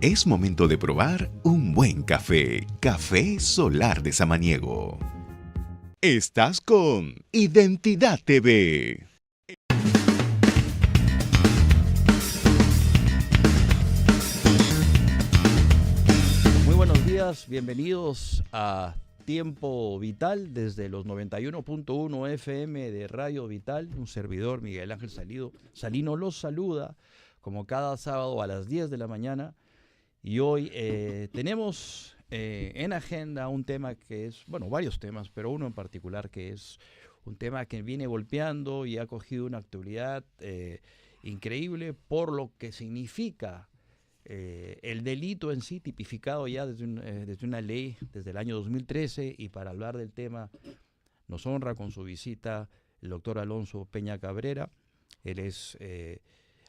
Es momento de probar un buen café. Café Solar de Samaniego. Estás con Identidad TV. Muy buenos días, bienvenidos a Tiempo Vital desde los 91.1 FM de Radio Vital. Un servidor, Miguel Ángel Salino, los saluda como cada sábado a las 10 de la mañana. Y hoy tenemos en agenda un tema que es, bueno, varios temas, pero uno en particular que es un tema que viene golpeando y ha cogido una actualidad increíble por lo que significa el delito en sí, tipificado ya desde una ley desde el año 2013. Y para hablar del tema nos honra con su visita el doctor Alonso Peña Cabrera. Él es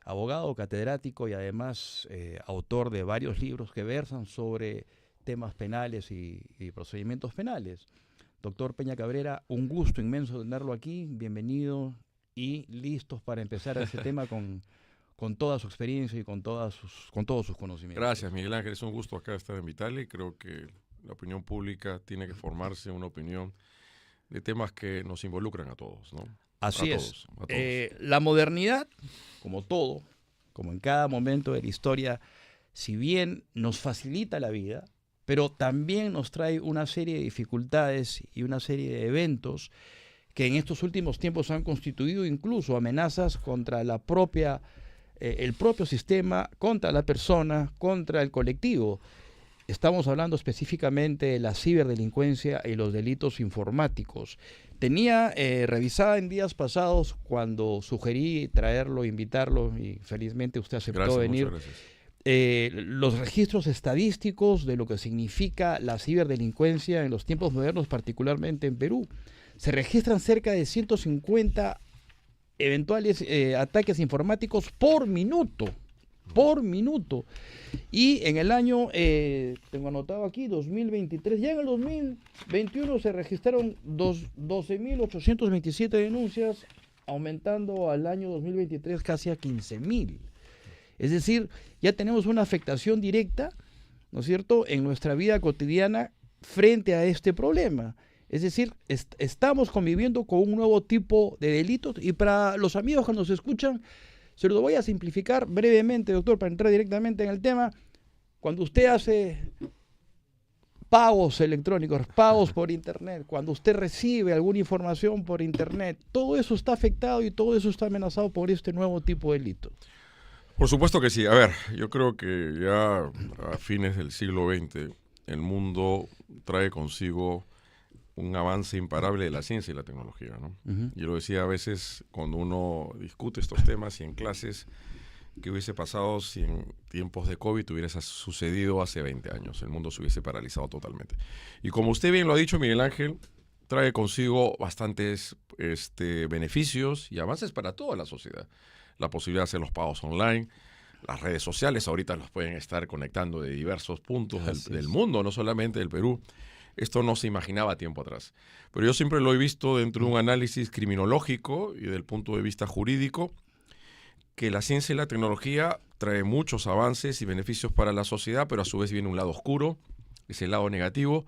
abogado, catedrático y además autor de varios libros que versan sobre temas penales y procedimientos penales. Doctor Peña Cabrera, un gusto inmenso tenerlo aquí, bienvenido y listos para empezar ese tema con toda su experiencia y con todos sus conocimientos. Gracias, Miguel Ángel, es un gusto acá estar en Vital y creo que la opinión pública tiene que formarse una opinión de temas que nos involucran a todos, ¿no? Así es. La modernidad, como todo, como en cada momento de la historia, si bien nos facilita la vida, pero también nos trae una serie de dificultades y una serie de eventos que en estos últimos tiempos han constituido incluso amenazas contra el propio sistema, contra la persona, contra el colectivo. Estamos hablando específicamente de la ciberdelincuencia y los delitos informáticos. Tenía revisada en días pasados cuando sugerí traerlo, invitarlo, y felizmente usted aceptó venir. Los registros estadísticos de lo que significa la ciberdelincuencia en los tiempos modernos, particularmente en Perú. Se registran cerca de 150 eventuales ataques informáticos por minuto. Y en el año, tengo anotado aquí, 2023, ya en el 2021 se registraron 12.827 denuncias, aumentando al año 2023 casi a 15.000. Es decir, ya tenemos una afectación directa, ¿no es cierto?, en nuestra vida cotidiana frente a este problema. Es decir, estamos conviviendo con un nuevo tipo de delitos. Y para los amigos que nos escuchan, se lo voy a simplificar brevemente, doctor, para entrar directamente en el tema. Cuando usted hace pagos electrónicos, pagos por internet, cuando usted recibe alguna información por internet, todo eso está afectado y todo eso está amenazado por este nuevo tipo de delito. Por supuesto que sí. A ver, yo creo que ya a fines del siglo XX el mundo trae consigo un avance imparable de la ciencia y la tecnología, ¿no? Uh-huh. Yo lo decía a veces cuando uno discute estos temas y en clases, ¿qué hubiese pasado si en tiempos de COVID hubiese sucedido hace 20 años? El mundo se hubiese paralizado totalmente. Y como usted bien lo ha dicho, Miguel Ángel, trae consigo bastantes beneficios y avances para toda la sociedad. La posibilidad de hacer los pagos online, las redes sociales ahorita los pueden estar conectando de diversos puntos del mundo, no solamente del Perú. Esto no se imaginaba tiempo atrás. Pero yo siempre lo he visto dentro de un análisis criminológico y del punto de vista jurídico, que la ciencia y la tecnología trae muchos avances y beneficios para la sociedad, pero a su vez viene un lado oscuro, es el lado negativo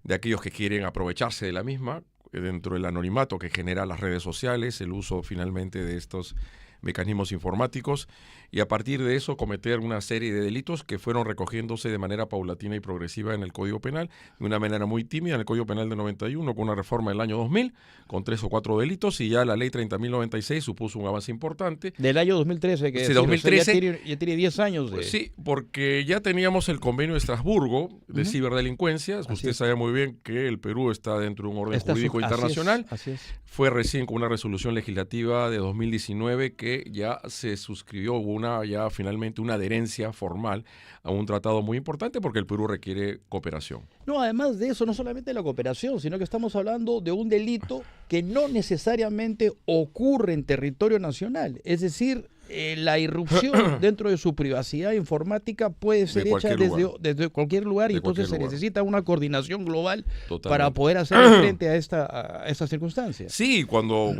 de aquellos que quieren aprovecharse de la misma, dentro del anonimato que genera las redes sociales, el uso finalmente de estos mecanismos informáticos, y a partir de eso cometer una serie de delitos que fueron recogiéndose de manera paulatina y progresiva en el Código Penal, de una manera muy tímida en el Código Penal del 91, con una reforma del año 2000, con 3 o 4 delitos, y ya la ley 30.096 supuso un avance importante. Del año 2013, que sí, 2013, ya tiene 10 años. Pues sí, porque ya teníamos el convenio de Estrasburgo de ciberdelincuencia. Usted sabe muy bien que el Perú está dentro de un orden jurídico internacional. Así es. Fue recién con una resolución legislativa de 2019 que ya se suscribió, hubo finalmente una adherencia formal a un tratado muy importante porque el Perú requiere cooperación. No, además de eso, no solamente la cooperación, sino que estamos hablando de un delito que no necesariamente ocurre en territorio nacional. Es decir, la irrupción dentro de su privacidad informática puede ser hecha desde cualquier lugar, y entonces se necesita una coordinación global para poder hacer frente a esta circunstancia. Sí, cuando,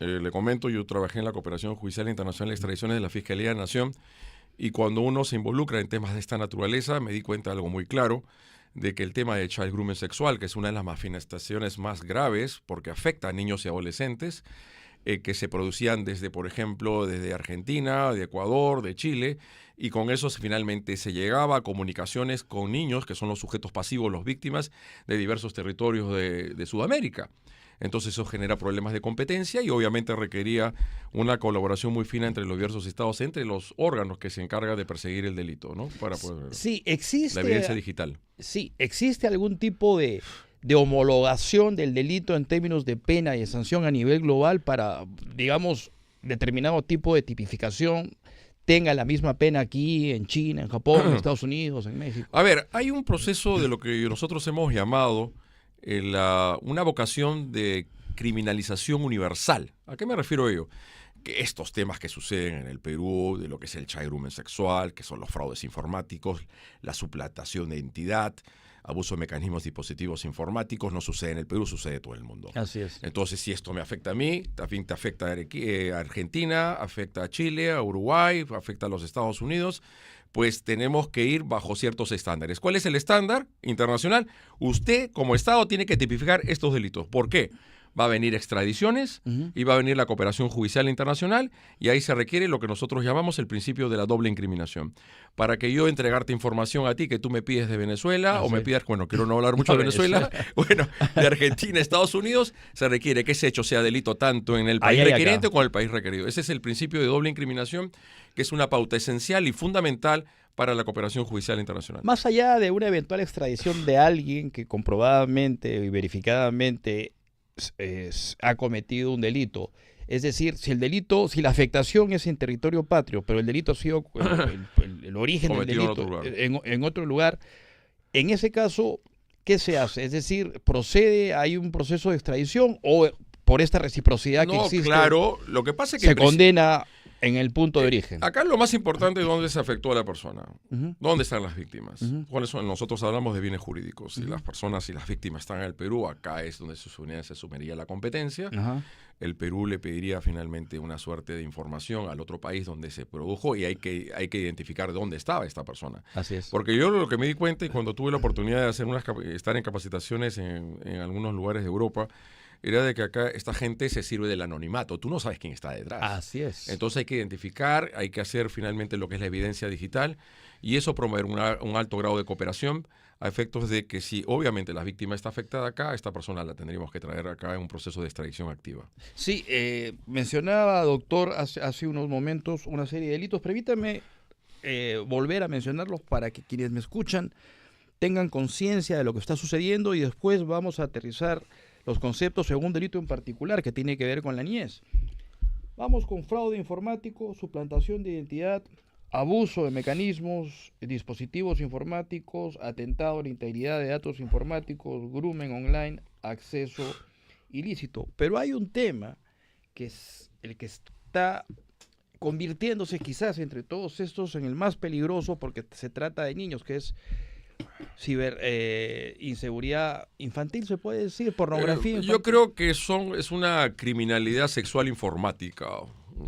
le comento, yo trabajé en la cooperación judicial internacional de extradiciones de la Fiscalía de la Nación Y cuando uno se involucra en temas de esta naturaleza, me di cuenta de algo muy claro, de que el tema de child grooming sexual, que es una de las manifestaciones más graves porque afecta a niños y adolescentes, que se producían desde, por ejemplo, desde Argentina, de Ecuador, de Chile, y con eso finalmente se llegaba a comunicaciones con niños, que son los sujetos pasivos, las víctimas de diversos territorios de Sudamérica. Entonces eso genera problemas de competencia y obviamente requería una colaboración muy fina entre los diversos estados, entre los órganos que se encargan de perseguir el delito, ¿no? Para poder, Sí, existe. la evidencia digital. Sí, existe algún tipo de homologación del delito en términos de pena y de sanción a nivel global para, digamos, determinado tipo de tipificación tenga la misma pena aquí, en China, en Japón, en Estados Unidos, en México. A ver, hay un proceso de lo que nosotros hemos llamado una vocación de criminalización universal. ¿A qué me refiero a ello? Que estos temas que suceden en el Perú, de lo que es el child grooming sexual, que son los fraudes informáticos, la suplantación de identidad, abuso de mecanismos dispositivos informáticos, no sucede en el Perú, sucede en todo el mundo. Así es. Entonces, si esto me afecta a mí, también te afecta a Argentina, afecta a Chile, a Uruguay, afecta a los Estados Unidos, pues tenemos que ir bajo ciertos estándares. ¿Cuál es el estándar internacional? Usted, como Estado, tiene que tipificar estos delitos. ¿Por qué? Va a venir extradiciones y va a venir la cooperación judicial internacional y ahí se requiere lo que nosotros llamamos el principio de la doble incriminación. Para que yo entregarte información a ti que tú me pides de Venezuela o me pidas, bueno, quiero no hablar mucho de Venezuela, bueno, de Argentina, Estados Unidos, se requiere que ese hecho sea delito tanto en el país requeriente como en el país requerido. Ese es el principio de doble incriminación, que es una pauta esencial y fundamental para la cooperación judicial internacional. Más allá de una eventual extradición de alguien que comprobadamente y verificadamente ha cometido un delito. Es decir, si la afectación es en territorio patrio, pero el delito ha sido el origen cometido del delito en otro lugar, en ese caso, ¿qué se hace? Es decir, ¿hay un proceso de extradición o por esta reciprocidad que existe? No, claro, lo que pasa es que se condena en el punto de origen. Acá lo más importante es dónde se afectó a la persona. ¿Dónde están las víctimas? ¿Cuáles son? Nosotros hablamos de bienes jurídicos. Si las personas y las víctimas están en el Perú, acá es donde se sumiría la competencia. El Perú le pediría finalmente una suerte de información al otro país donde se produjo y hay que identificar dónde estaba esta persona. Así es. Porque yo lo que me di cuenta y cuando tuve la oportunidad de estar en capacitaciones en algunos lugares de Europa, era de que acá esta gente se sirve del anonimato. Tú no sabes quién está detrás. Así es. Entonces hay que identificar, hay que hacer finalmente lo que es la evidencia digital y eso promover un alto grado de cooperación a efectos de que si obviamente la víctima está afectada acá, esta persona la tendríamos que traer acá en un proceso de extradición activa. Sí, mencionaba, doctor, hace unos momentos una serie de delitos. Permítame volver a mencionarlos para que quienes me escuchan tengan conciencia de lo que está sucediendo y después vamos a aterrizar los conceptos según un delito en particular que tiene que ver con la niñez. Vamos con fraude informático, suplantación de identidad, abuso de mecanismos, dispositivos informáticos, atentado a la integridad de datos informáticos, grooming online, acceso ilícito. Pero hay un tema que es el que está convirtiéndose quizás entre todos estos en el más peligroso porque se trata de niños, que es inseguridad infantil, se puede decir, pornografía infantil. Yo creo que es una criminalidad sexual informática,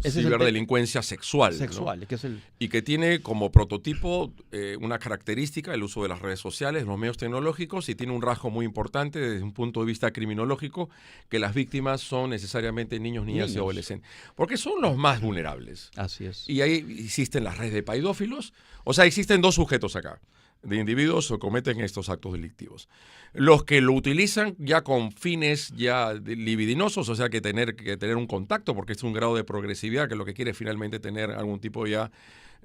ciberdelincuencia sexual, ¿no? Que es y que tiene como prototipo una característica el uso de las redes sociales, los medios tecnológicos, y tiene un rasgo muy importante desde un punto de vista criminológico, que las víctimas son necesariamente niños, niñas y adolescentes, porque son los más vulnerables. Así es. Y ahí existen las redes de pedófilos, o sea, existen dos sujetos acá, de individuos que cometen estos actos delictivos. Los que lo utilizan ya con fines ya libidinosos, o sea, que tener un contacto, porque es un grado de progresividad que lo que quiere es finalmente tener algún tipo ya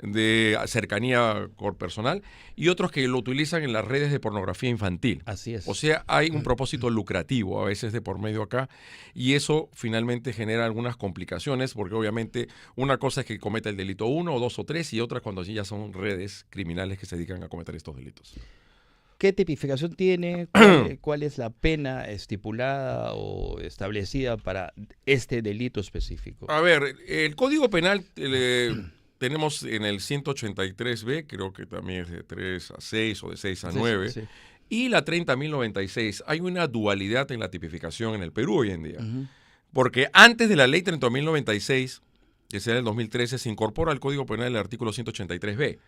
de cercanía personal, y otros que lo utilizan en las redes de pornografía infantil. Así es. O sea, hay un propósito lucrativo a veces de por medio acá, y eso finalmente genera algunas complicaciones, porque obviamente una cosa es que cometa el delito 1 o 2 o 3, y otra cuando ya son redes criminales que se dedican a cometer estos delitos. ¿Qué tipificación tiene? ¿Cuál es la pena estipulada o establecida para este delito específico? A ver, el Código Penal tenemos en el 183B, creo que también es de 3 a 6 o de 6 a 9, sí. Y la 30.096. Hay una dualidad en la tipificación en el Perú hoy en día. Porque antes de la ley 30.096, que se da en el 2013, se incorpora al Código Penal el artículo 183b,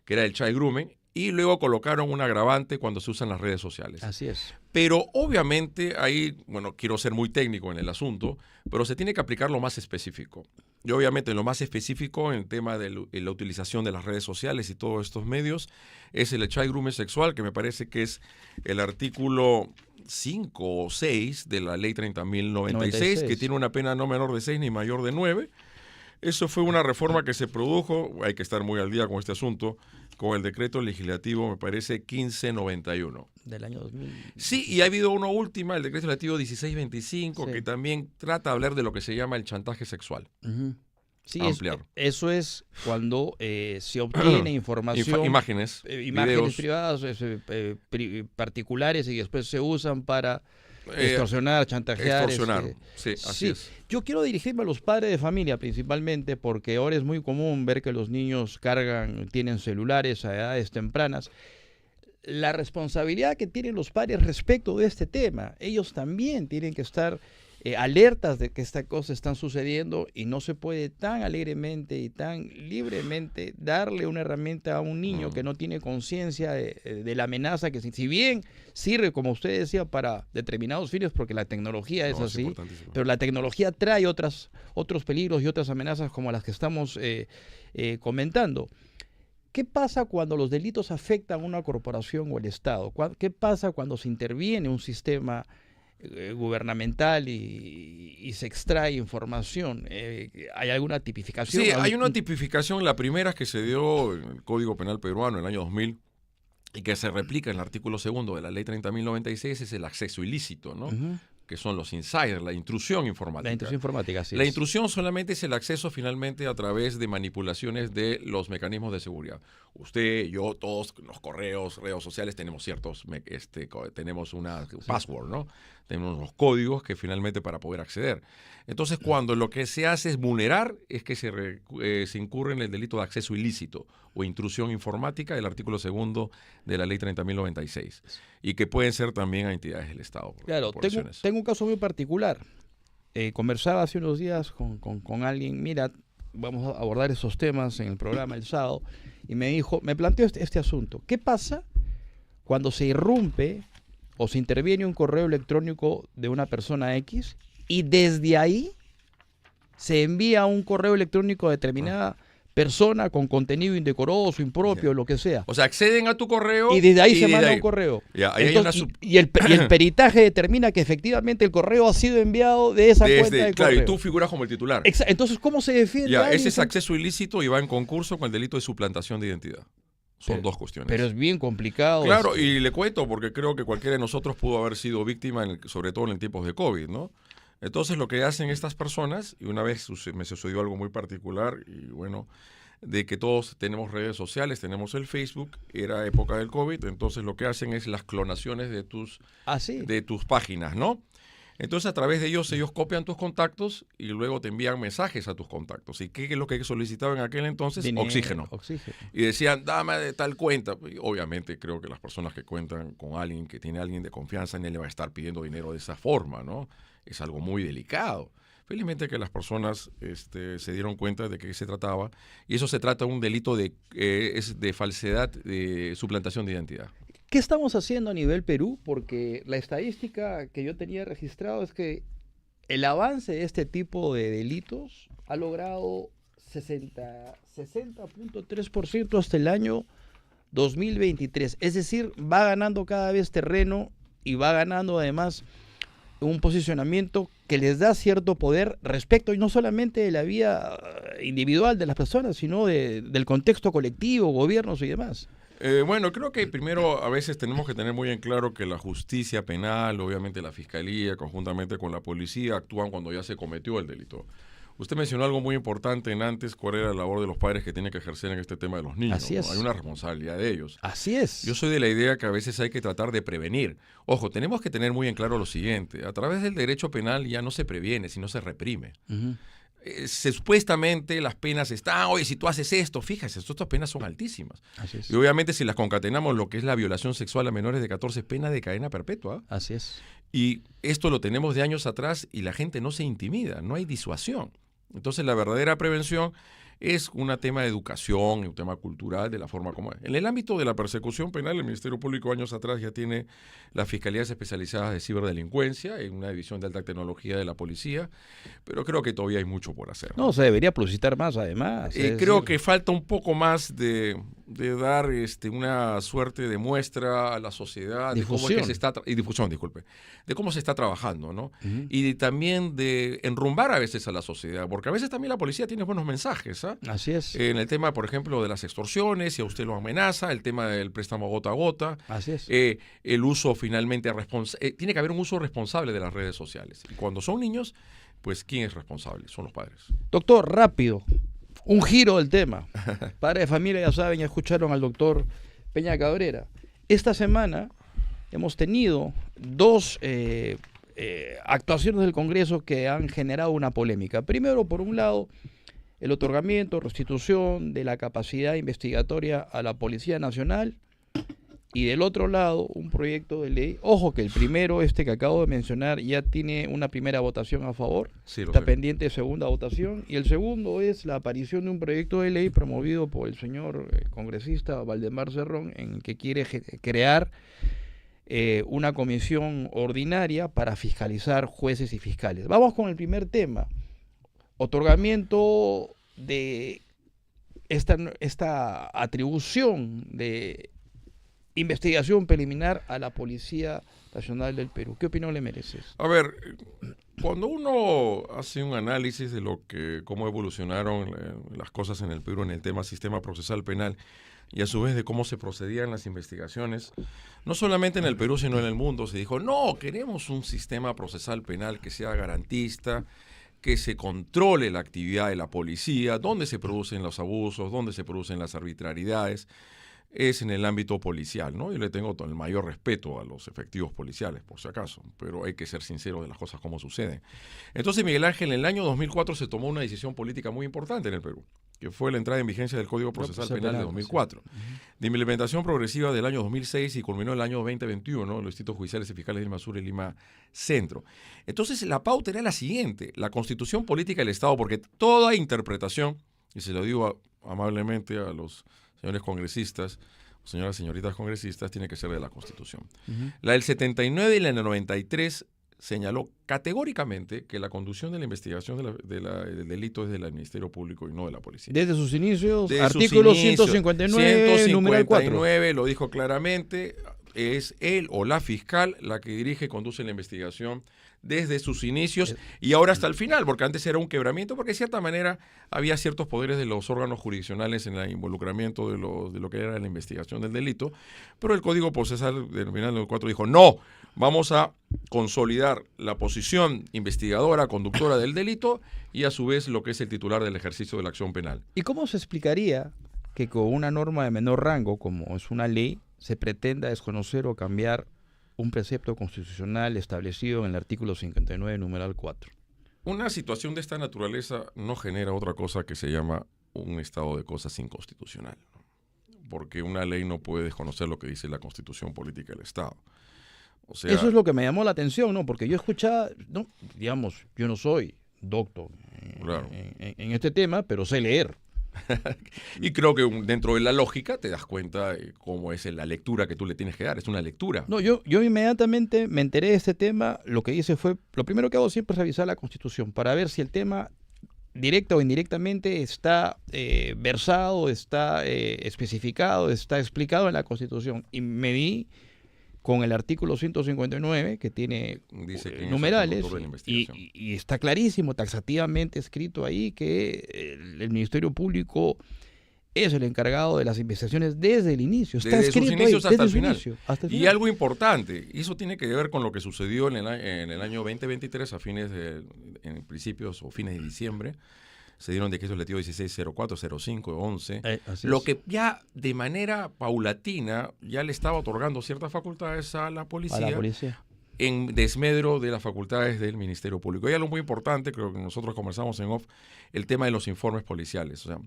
que era el child grooming, y luego colocaron un agravante cuando se usan las redes sociales. Así es. Pero obviamente ahí, bueno, quiero ser muy técnico en el asunto, pero se tiene que aplicar lo más específico. Y obviamente lo más específico en el tema de la utilización de las redes sociales y todos estos medios es el child grooming sexual, que me parece que es el artículo 5 o 6 de la ley 30.096, que tiene una pena no menor de 6 ni mayor de 9. Eso fue una reforma que se produjo, hay que estar muy al día con este asunto, con el decreto legislativo, me parece, 1591. Del año 2000. Sí, y ha habido una última, el decreto legislativo 1625, Sí. que también trata de hablar de lo que se llama el chantaje sexual. Ujú. Sí, Ampliar. eso es cuando se obtiene información, Imágenes, imágenes videos, privadas, particulares, y después se usan para extorsionar, chantajear. extorsionar. Sí, así Sí, es. yo quiero dirigirme a los padres de familia principalmente, porque ahora es muy común ver que los niños tienen celulares a edades tempranas. La responsabilidad que tienen los padres respecto de este tema, ellos también tienen que estar alertas de que estas cosas están sucediendo, y no se puede tan alegremente y tan libremente darle una herramienta a un niño que no tiene conciencia de la amenaza, que si bien sirve, como usted decía, para determinados fines, porque la tecnología es No, así, importantísimo. pero la tecnología trae otros peligros y otras amenazas como las que estamos comentando. ¿Qué pasa cuando los delitos afectan a una corporación o el Estado? ¿Qué pasa cuando se interviene un sistema gubernamental y se extrae información? ¿Hay alguna tipificación? Sí, hay una tipificación, la primera que se dio en el Código Penal peruano en el año 2000 y que se replica en el artículo 2 de la ley 30.096, es el acceso ilícito, ¿no? Uh-huh. Que son los insiders, la intrusión informática. La intrusión informática, sí. La intrusión solamente es el acceso finalmente a través de manipulaciones de los mecanismos de seguridad. Usted, yo, todos los correos, redes sociales tenemos ciertos, tenemos una password, ¿no? Tenemos los códigos que finalmente para poder acceder. Entonces, cuando lo que se hace es vulnerar, es que se incurre en el delito de acceso ilícito o intrusión informática, el artículo 2 de la ley 30.096, y que pueden ser también a entidades del Estado. Claro, tengo un caso muy particular. Conversaba hace unos días con alguien, mira, vamos a abordar esos temas en el programa el sábado, y me planteó este asunto. ¿Qué pasa cuando se irrumpe o se interviene un correo electrónico de una persona X y desde ahí se envía un correo electrónico a determinada persona con contenido indecoroso, impropio, lo que sea? O sea, acceden a tu correo y desde ahí se manda un correo. Ya, ahí entonces, hay y el peritaje determina que efectivamente el correo ha sido enviado de esa cuenta de claro, correo. y tú figuras como el titular. Entonces, ¿cómo se defiende? Ya, ese es acceso ilícito y va en concurso con el delito de suplantación de identidad. Son dos cuestiones. Pero es bien complicado. Claro, y le cuento porque creo que cualquiera de nosotros pudo haber sido víctima, sobre todo en tiempos de COVID, ¿no? Entonces, lo que hacen estas personas, y una vez me sucedió algo muy particular, y bueno, de que todos tenemos redes sociales, tenemos el Facebook, era época del COVID, entonces lo que hacen es las clonaciones de tus páginas, ¿no? Entonces, a través de ellos copian tus contactos y luego te envían mensajes a tus contactos. ¿Y qué es lo que solicitaban en aquel entonces? Dinero, oxígeno. Y decían, dame de tal cuenta. Y obviamente, creo que las personas que cuentan con alguien, que tiene alguien de confianza, ni le va a estar pidiendo dinero de esa forma, ¿no? Es algo muy delicado. Felizmente que las personas se dieron cuenta de qué se trataba, y eso se trata de un delito de falsedad, de suplantación de identidad. ¿Qué estamos haciendo a nivel Perú? Porque la estadística que yo tenía registrado es que el avance de este tipo de delitos ha logrado 60.3% hasta el año 2023. Es decir, va ganando cada vez terreno y va ganando además un posicionamiento que les da cierto poder respecto, y no solamente de la vida individual de las personas, sino del contexto colectivo, gobiernos y demás. Bueno, creo que primero a veces tenemos que tener muy en claro que la justicia penal, obviamente la fiscalía, conjuntamente con la policía, actúan cuando ya se cometió el delito. Usted mencionó algo muy importante antes, cuál era la labor de los padres que tienen que ejercer en este tema de los niños. Así es. ¿No? Hay una responsabilidad de ellos. Así es. Yo soy de la idea que a veces hay que tratar de prevenir. Ojo, tenemos que tener muy en claro lo siguiente. A través del derecho penal ya no se previene, sino se reprime. Uh-huh. Supuestamente las penas están, oye, si tú haces esto, fíjate, estas penas son altísimas. Así es. Y obviamente si las concatenamos, lo que es la violación sexual a menores de 14 es pena de cadena perpetua. Así es. Y esto lo tenemos de años atrás y la gente no se intimida, no hay disuasión. Entonces, la verdadera prevención es un tema de educación, un tema cultural, de la forma como es. En el ámbito de la persecución penal, el Ministerio Público años atrás ya tiene las Fiscalías Especializadas de Ciberdelincuencia, en una división de alta tecnología de la policía, pero creo que todavía hay mucho por hacer. No, se debería publicitar más, además. Creo que falta un poco más de dar una suerte de muestra a la sociedad de cómo es que se está de cómo se está trabajando, ¿no? Y también de enrumbar a veces a la sociedad, porque a veces también la policía tiene buenos mensajes, ¿ah? Así es. En el tema, por ejemplo, de las extorsiones, si a usted lo amenaza, el tema del préstamo gota a gota. Así es. El uso finalmente tiene que haber un uso responsable de las redes sociales. Y cuando son niños, pues ¿quién es responsable? Son los padres. Doctor, rápido, un giro del tema. Padres de familia ya saben, ya escucharon al doctor Peña Cabrera. Esta semana hemos tenido dos actuaciones del Congreso que han generado una polémica. Primero, por un lado, el otorgamiento, restitución de la capacidad investigatoria a la Policía Nacional, y del otro lado un proyecto de ley. Ojo que el primero, que acabo de mencionar, ya tiene una primera votación a favor, sí, está pendiente de segunda votación, y el segundo es la aparición de un proyecto de ley promovido por el señor congresista Valdemar Cerrón, en que quiere crear una comisión ordinaria para fiscalizar jueces y fiscales. Vamos con el primer tema. Otorgamiento de esta atribución de investigación preliminar a la Policía Nacional del Perú. ¿Qué opinión le mereces? A ver, cuando uno hace un análisis de cómo evolucionaron las cosas en el Perú en el tema sistema procesal penal y a su vez de cómo se procedían las investigaciones, no solamente en el Perú sino en el mundo, se dijo, no, queremos un sistema procesal penal que sea garantista, que se controle la actividad de la policía, dónde se producen los abusos, dónde se producen las arbitrariedades, es en el ámbito policial, ¿no? Yo le tengo el mayor respeto a los efectivos policiales, por si acaso, pero hay que ser sincero de las cosas como suceden. Entonces, Miguel Ángel, en el año 2004 se tomó una decisión política muy importante en el Perú, que fue la entrada en vigencia del Código Procesal Penal de 2004, de implementación progresiva del año 2006 y culminó el año 2021, ¿no? Los distritos judiciales y fiscales de Lima Sur y Lima Centro. Entonces, la pauta era la siguiente, la Constitución Política del Estado, porque toda interpretación, y se lo digo amablemente a los señores congresistas, señoritas congresistas, tiene que ser de la Constitución. La del 79 y la del 93 señaló categóricamente que la conducción de la investigación del delito es del Ministerio Público y no de la policía. Desde sus inicios, artículo 159, numeral 4. 159 lo dijo claramente, es él o la fiscal la que dirige y conduce la investigación desde sus inicios y ahora hasta el final, porque antes era un quebramiento, porque de cierta manera había ciertos poderes de los órganos jurisdiccionales en el involucramiento de lo que era la investigación del delito, pero el Código Procesal del final del 4 dijo, no, vamos a consolidar la posición investigadora, conductora del delito y a su vez lo que es el titular del ejercicio de la acción penal. ¿Y cómo se explicaría que con una norma de menor rango, como es una ley, se pretenda desconocer o cambiar un precepto constitucional establecido en el artículo 59, numeral 4? Una situación de esta naturaleza no genera otra cosa que se llama un estado de cosas inconstitucional, porque una ley no puede desconocer lo que dice la Constitución Política del Estado. O sea, eso es lo que me llamó la atención, ¿no? Porque yo escuchaba, no, digamos, yo no soy doctor claro, en este tema, pero sé leer. Y creo que dentro de la lógica te das cuenta de cómo es la lectura que tú le tienes que dar. Es una lectura. No, yo inmediatamente me enteré de este tema. Lo que hice fue, lo primero que hago siempre es revisar la Constitución para ver si el tema directa o indirectamente está versado, está especificado, está explicado en la Constitución. Y me di con el artículo 159, que tiene numerales, y está clarísimo, taxativamente escrito ahí, que el Ministerio Público es el encargado de las investigaciones desde el inicio. Está desde escrito sus inicios ahí, hasta el final. Hasta el final. Y algo importante, y eso tiene que ver con lo que sucedió en el año 2023, en principios o fines de diciembre, se dieron decretos legislativos 16, 04, 05, 11, lo que ya de manera paulatina ya le estaba otorgando ciertas facultades a la policía. En desmedro de las facultades del Ministerio Público. Hay algo muy importante, creo que nosotros conversamos en off, el tema de los informes policiales. O sea,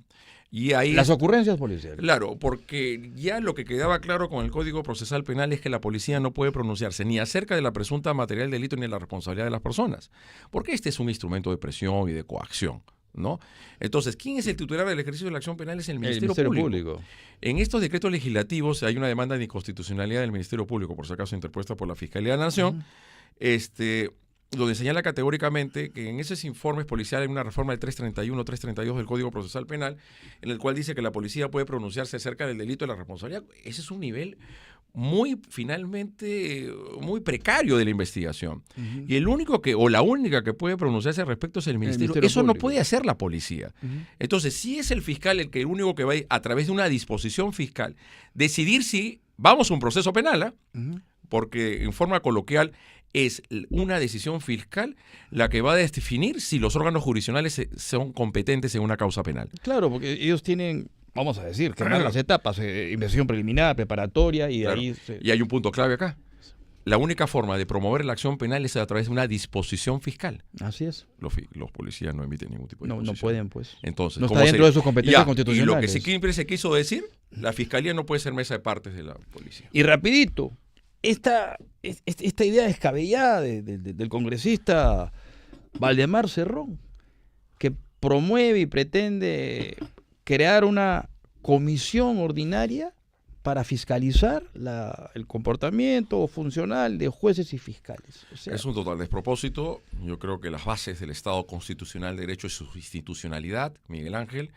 y ahí las ocurrencias policiales. Claro, porque ya lo que quedaba claro con el Código Procesal Penal es que la policía no puede pronunciarse ni acerca de la presunta material del delito ni de la responsabilidad de las personas, porque este es un instrumento de presión y de coacción. ¿no? Entonces, ¿quién es el titular del ejercicio de la acción penal? Es el Ministerio, Público. En estos decretos legislativos hay una demanda de inconstitucionalidad del Ministerio Público, por si acaso interpuesta por la Fiscalía de la Nación, donde señala categóricamente que en esos informes policiales hay una reforma del 331, 332 del Código Procesal Penal, en el cual dice que la policía puede pronunciarse acerca del delito de la responsabilidad. Ese es un nivel muy precario de la investigación. Y el único o la única que puede pronunciarse al respecto es el Ministerio. Eso no puede hacer la policía. Entonces, si es el fiscal el único que va a través de una disposición fiscal, decidir si vamos a un proceso penal, porque en forma coloquial es una decisión fiscal la que va a definir si los órganos jurisdiccionales son competentes en una causa penal. Claro, porque ellos tienen, vamos a decir, que las etapas, investigación preliminar, preparatoria, y de ahí... Y hay un punto clave acá. La única forma de promover la acción penal es a través de una disposición fiscal. Así es. Los policías no emiten ningún tipo de disposición. No pueden, pues. Entonces, no está dentro de sus competencias constitucionales. Y lo que siempre se quiso decir, la Fiscalía no puede ser mesa de partes de la policía. Y rapidito, esta idea descabellada del congresista Valdemar Cerrón, que promueve y pretende crear una comisión ordinaria para fiscalizar el comportamiento funcional de jueces y fiscales. O sea, es un total despropósito. Yo creo que las bases del Estado constitucional de derecho es su institucionalidad, Miguel Ángel,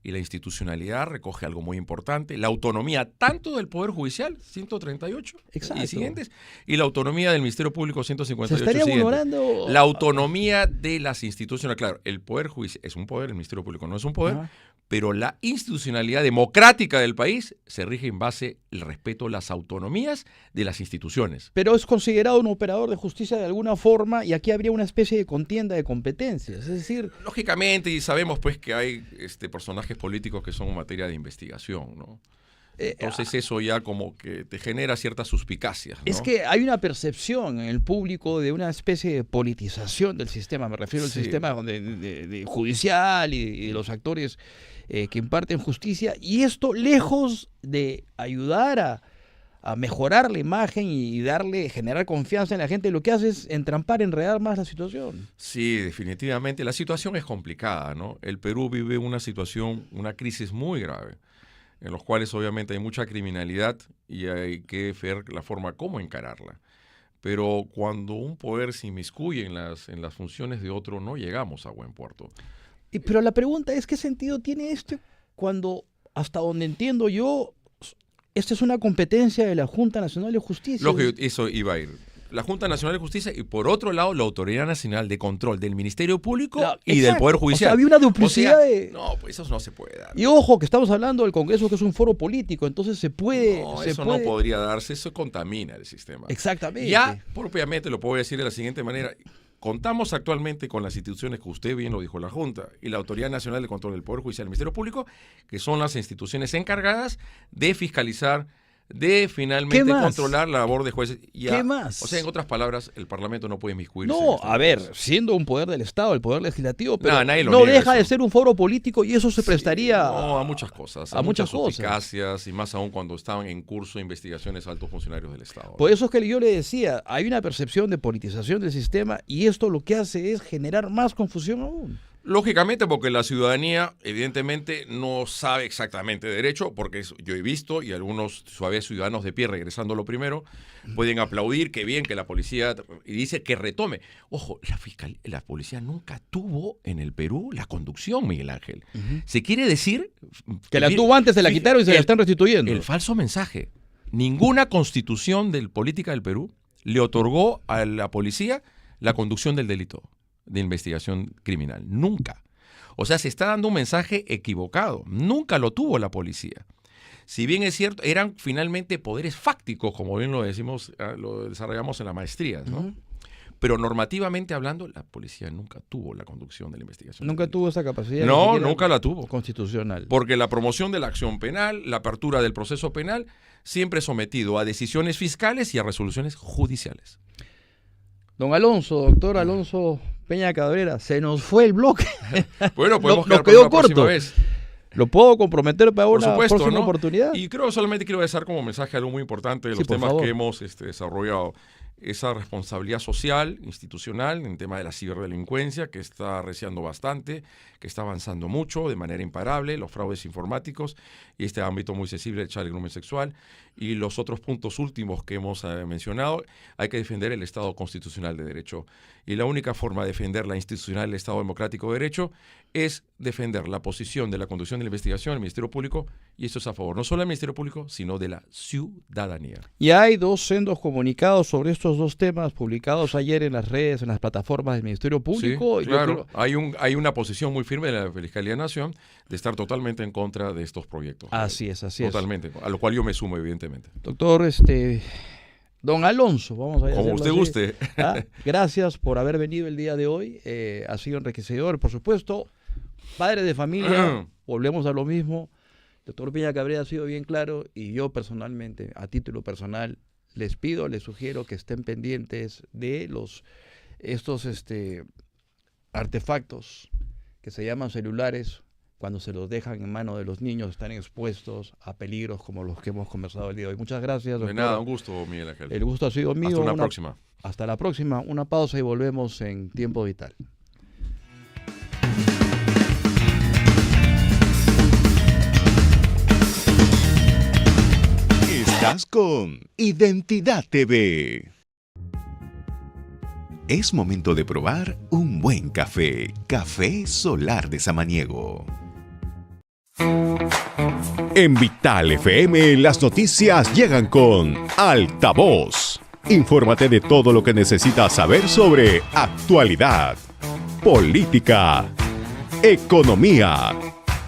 y la institucionalidad recoge algo muy importante, la autonomía tanto del Poder Judicial, 138 y siguientes, y la autonomía del Ministerio Público, 158 se estaría vulnerando la autonomía de las instituciones. Claro, el Poder Judicial es un poder, el Ministerio Público no es un poder, pero la institucionalidad democrática del país se rige en base al respeto a las autonomías de las instituciones. Pero es considerado un operador de justicia de alguna forma, y aquí habría una especie de contienda de competencias, es decir... Lógicamente, y sabemos pues que hay personajes políticos que son materia de investigación, ¿no? Entonces eso ya como que te genera ciertas suspicacias, ¿no? Es que hay una percepción en el público de una especie de politización del sistema, me refiero al sistema de judicial y de los actores que imparten justicia, y esto, lejos de ayudar a mejorar la imagen y generar confianza en la gente, lo que hace es enredar más la situación. Sí, definitivamente. La situación es complicada, ¿no? El Perú vive una crisis muy grave, en los cuales obviamente hay mucha criminalidad y hay que ver la forma cómo encararla. Pero cuando un poder se inmiscuye en las funciones de otro, no llegamos a buen puerto. Pero la pregunta es, ¿qué sentido tiene esto cuando, hasta donde entiendo yo, esta es una competencia de la Junta Nacional de Justicia? Lógico, eso iba a ir. La Junta Nacional de Justicia y, por otro lado, la Autoridad Nacional de Control del Ministerio Público y del Poder Judicial. O sea, había una duplicidad No, pues eso no se puede dar. Y ojo, que estamos hablando del Congreso, que es un foro político, entonces se puede... No podría darse, eso contamina el sistema. Exactamente. Ya, propiamente, lo puedo decir de la siguiente manera. Contamos actualmente con las instituciones que usted bien lo dijo, la Junta y la Autoridad Nacional de Control del Poder Judicial y el Ministerio Público, que son las instituciones encargadas de fiscalizar, de finalmente controlar la labor de jueces. ¿Qué más? O sea, en otras palabras, el Parlamento no puede inmiscuirse. No, a ver, siendo un poder del Estado, el poder legislativo, pero no deja de ser un foro político, y eso se prestaría a muchas cosas. A muchas suspicacias, y más aún cuando estaban en curso investigaciones altos funcionarios del Estado. Por eso es que yo le decía, hay una percepción de politización del sistema, y esto lo que hace es generar más confusión aún. Lógicamente, porque la ciudadanía evidentemente no sabe exactamente de derecho, porque yo he visto, y algunos suaves ciudadanos de pie, regresando a lo primero, pueden aplaudir, que bien, que la policía, y dice que retome. Ojo, la policía nunca tuvo en el Perú la conducción, Miguel Ángel. Se quiere decir... Que la tuvo antes, se la quitaron y se la están restituyendo. El falso mensaje. Ninguna constitución de política del Perú le otorgó a la policía la conducción del delito de investigación criminal. Nunca. O sea, se está dando un mensaje equivocado. Nunca lo tuvo la policía. Si bien es cierto, eran finalmente poderes fácticos, como bien lo decimos, lo desarrollamos en la maestría, ¿no? Pero normativamente hablando, la policía nunca tuvo la conducción de la investigación. Nunca tuvo esa capacidad. No, nunca la tuvo. Constitucional. Porque la promoción de la acción penal, la apertura del proceso penal, siempre es sometido a decisiones fiscales y a resoluciones judiciales. Don Alonso, doctor Alonso Peña Cabrera, se nos fue el bloque. Bueno, podemos nos quedó corto. ¿Lo puedo comprometer para una próxima oportunidad? Y creo que solamente quiero dejar como mensaje algo muy importante de los temas que hemos desarrollado. esa responsabilidad social, institucional, en tema de la ciberdelincuencia, que está arreciando bastante, que está avanzando mucho, de manera imparable, los fraudes informáticos y este ámbito muy sensible del child grooming sexual. Y los otros puntos últimos que hemos mencionado, hay que defender el Estado constitucional de derecho. Y la única forma de defender la institucional del Estado democrático de derecho es defender la posición de la conducción de la investigación del Ministerio Público, y esto es a favor no solo del Ministerio Público, sino de la ciudadanía. Y hay dos sendos comunicados sobre estos dos temas publicados ayer en las redes, en las plataformas del Ministerio Público. Sí, claro, hay una posición muy firme de la Fiscalía de la Nación de estar totalmente en contra de estos proyectos. Así es. Totalmente, a lo cual yo me sumo, evidentemente. Doctor, don Alonso, vamos a como usted así. guste. Gracias por haber venido el día de hoy. Ha sido enriquecedor, por supuesto. Padre de familia, volvemos a lo mismo. Doctor Piña Cabrera ha sido bien claro, y yo personalmente, a título personal, les sugiero que estén pendientes de estos artefactos que se llaman celulares. Cuando se los dejan en manos de los niños, están expuestos a peligros como los que hemos conversado el día de hoy. Muchas gracias, doctor. De nada, un gusto, Miguel Ángel. El gusto ha sido mío. Hasta la próxima. Hasta la próxima. Una pausa y volvemos en Tiempo Vital. Estás con Identidad TV. Es momento de probar un buen café. Café Solar de Samaniego. En Vital FM, las noticias llegan con Altavoz. Infórmate de todo lo que necesitas saber sobre actualidad, política, economía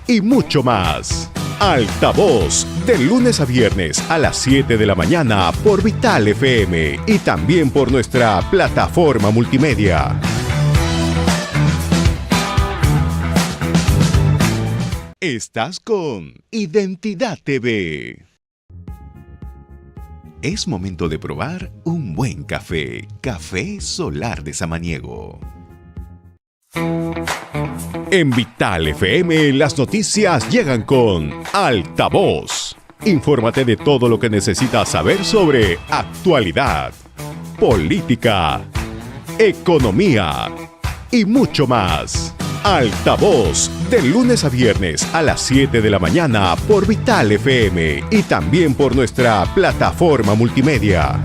y mucho más. Altavoz, de lunes a viernes a las 7 de la mañana por Vital FM y también por nuestra plataforma multimedia. Estás con Identidad TV. Es momento de probar un buen café. Café Solar de Samaniego. En Vital FM, las noticias llegan con Altavoz. Infórmate de todo lo que necesitas saber sobre actualidad, política, economía y mucho más. Altavoz, de lunes a viernes a las 7 de la mañana por Vital FM y también por nuestra plataforma multimedia.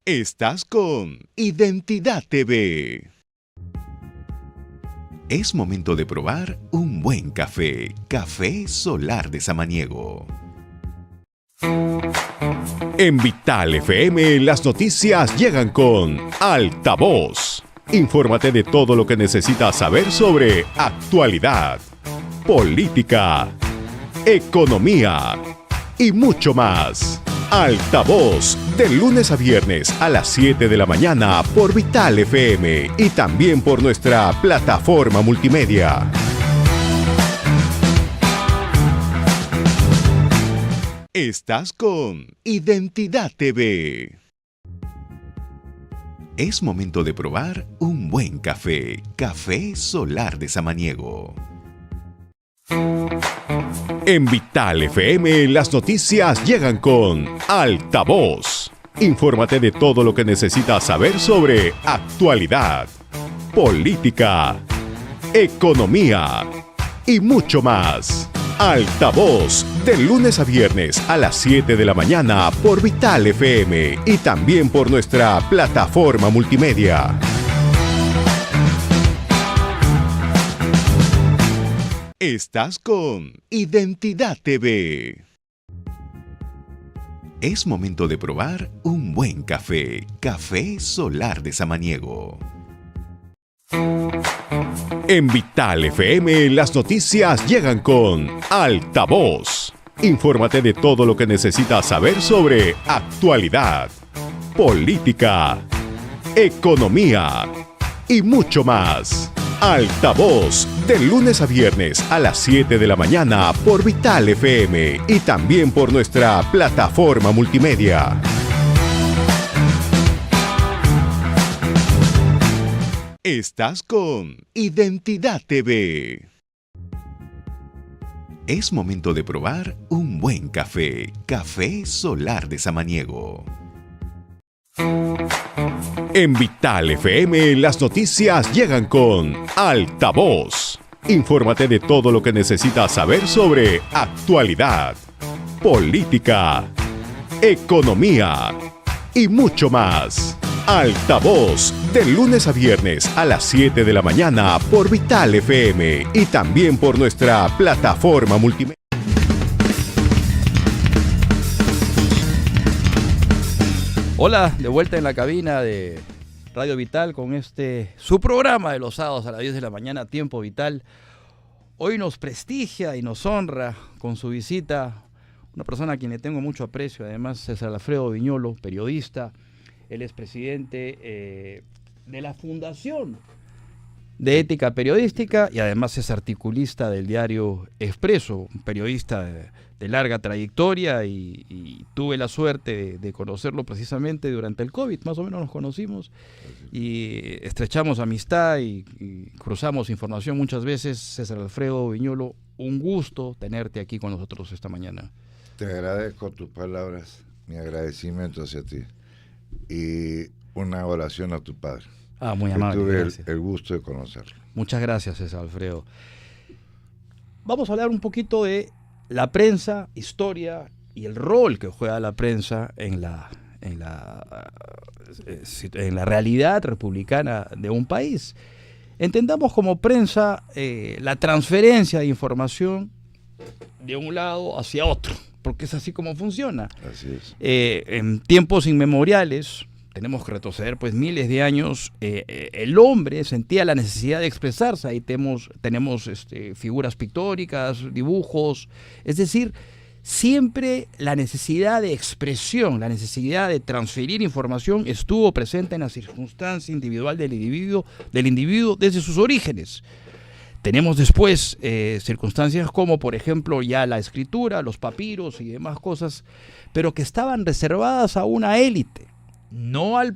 Estás con Identidad TV. Es momento de probar un buen café. Café Solar de Samaniego. En Vital FM, las noticias llegan con Altavoz. Infórmate de todo lo que necesitas saber sobre actualidad, política, economía y mucho más. Altavoz, de lunes a viernes a las 7 de la mañana por Vital FM y también por nuestra plataforma multimedia. Estás con Identidad TV. Es momento de probar un buen café. Café Solar de Samaniego. En Vital FM, las noticias llegan con Altavoz. Infórmate de todo lo que necesitas saber sobre actualidad, política, economía y mucho más. Altavoz, de lunes a viernes a las 7 de la mañana por Vital FM y también por nuestra plataforma multimedia. Estás con Identidad TV. Es momento de probar un buen café. Café Solar de Samaniego. En Vital FM, las noticias llegan con Altavoz. Infórmate de todo lo que necesitas saber sobre actualidad, política, economía y mucho más. Altavoz, de lunes a viernes a las 7 de la mañana por Vital FM y también por nuestra plataforma multimedia. Estás con Identidad TV. Es momento de probar un buen café. Café Solar de Samaniego. En Vital FM las noticias llegan con Altavoz. Infórmate de todo lo que necesitas saber sobre actualidad, política, economía y mucho más. Altavoz, de lunes a viernes a las 7 de la mañana por Vital FM y también por nuestra plataforma multimedia. Hola, de vuelta en la cabina de Radio Vital con su programa de los sábados a las 10 de la mañana, Tiempo Vital. Hoy nos prestigia y nos honra con su visita una persona a quien le tengo mucho aprecio, además César Alfredo Viñolo, periodista. Él es presidente de la Fundación de Ética Periodística y además es articulista del diario Expreso, un periodista de larga trayectoria y tuve la suerte de conocerlo precisamente durante el COVID, más o menos nos conocimos y estrechamos amistad y cruzamos información muchas veces. César Alfredo Viñolo, un gusto tenerte aquí con nosotros esta mañana. Te agradezco tus palabras, mi agradecimiento hacia ti y una oración a tu padre. Muy amable. Tuve el gusto de conocerlo. Muchas gracias, César Alfredo. Vamos a hablar un poquito de la prensa, historia y el rol que juega la prensa en la realidad republicana de un país. Entendamos como prensa la transferencia de información de un lado hacia otro, porque es así como funciona. Así es. En tiempos inmemoriales, tenemos que retroceder pues miles de años, el hombre sentía la necesidad de expresarse. Ahí tenemos figuras pictóricas, dibujos, es decir, siempre la necesidad de expresión, la necesidad de transferir información estuvo presente en la circunstancia individual del individuo desde sus orígenes. Tenemos después circunstancias como, por ejemplo, ya la escritura, los papiros y demás cosas, pero que estaban reservadas a una élite, no al